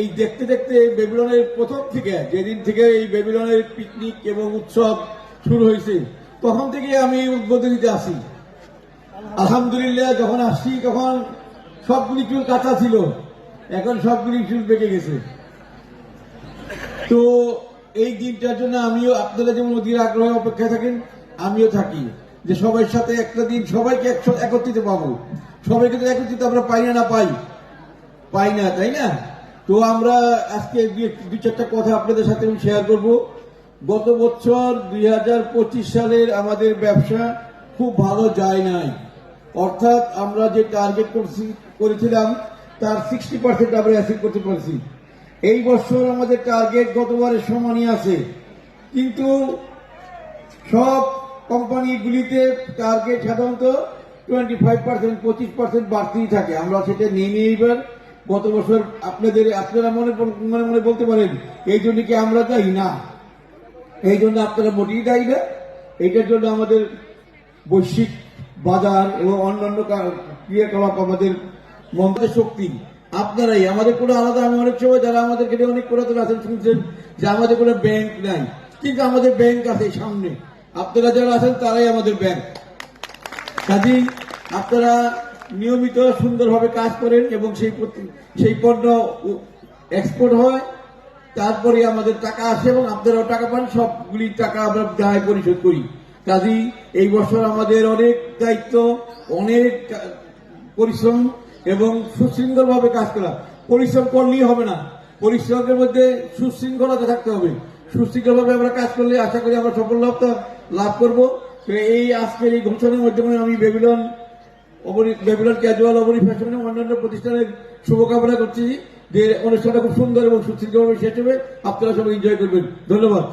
এই দেখতে দেখতে বেবিলনের প্রথম থেকে যেদিন থেকে এই বেবিলনের পিকনিক এবং উৎসব শুরু হয়েছে তখন থেকে আমি উদ্বোধনীতে আসি। আলহামদুলিল্লাহ যখন আসছি তখন সবগুলি চুল কাঁচা ছিল, এখন সবগুলি চুল পেকে গেছে। তো এই দিনটার জন্য আমিও আপনারা যেমন অধীর আগ্রহে অপেক্ষায় থাকেন, আমিও থাকি যে সবার সাথে একটা দিন সবাইকে একত্রিত পাবো। সবাইকে তো একত্রিত আমরা পাই না, পাই না, তাই না? তো আমরা আজকে দুই চারটা কথা আপনাদের সাথে আমি শেয়ার করব। গত বছর 2025 সালের আমাদের ব্যবসা খুব ভালো যায় নাই, অর্থাৎ আমরা যে টার্গেট করেছিলাম তার 60% আমরা অ্যাচিভ করতে পারছি। এই বছর আমাদের টার্গেট গতবারের সমানই আছে, কিন্তু সব কোম্পানিগুলিতে টার্গেট সাধারণত 25% বাড়তেই থাকে। আমরা সেটা নিয়ে নিয়ে এবার গত বছর আপনারা মনে মনে বলতে পারেন এই জন্য কি আমরা দায়ী? না, এই জন্য আপনারা মোটেই দায়ী না। এইটার জন্য আমাদের বৈশ্বিক বাজার এবং অন্যান্য ক্রিয়াকলাপ, আমাদের মন্ত্রের শক্তি আপনারাই। আমাদের কোনো আলাদা, আমি অনেক সময় যারা আমাদেরকে অনেক পুরাতন আছেন শুনছেন যে আমাদের কোনো ব্যাংক নাই, কিন্তু আমাদের ব্যাংক আছে সামনে। আপনারা যারা আছেন তারাই আমাদের ব্যাংক। কাজেই আপনারা নিয়মিত সুন্দরভাবে কাজ করেন এবং সেই পণ্য এক্সপোর্ট হয়, তারপরে আমাদের টাকা আসে এবং আপনারাও টাকা পান। সবগুলি টাকা আমরা দায় পরিশোধ করি। কাজেই এই বছর আমাদের অনেক দায়িত্ব, অনেক পরিশ্রম এবং সুশৃঙ্খলভাবে কাজ করা। পরিশ্রম করলেই হবে না, পরিশ্রমের মধ্যে সুশৃঙ্খলতা থাকতে হবে। সুশৃঙ্খলভাবে আমরা কাজ করলে আশা করি আমরা সফলতা লাভ করবো। এই আজকের এই ঘোষণার মাধ্যমে আমি বেবিলন ক্যাজুয়াল, অবনী ফ্যাশন এবং অন্যান্য প্রতিষ্ঠানের শুভকামনা করছি যে অনুষ্ঠানটা খুব সুন্দর এবং সুশৃঙ্খলভাবে শেষ হবে। আপনারা সবাই এনজয় করবেন। ধন্যবাদ।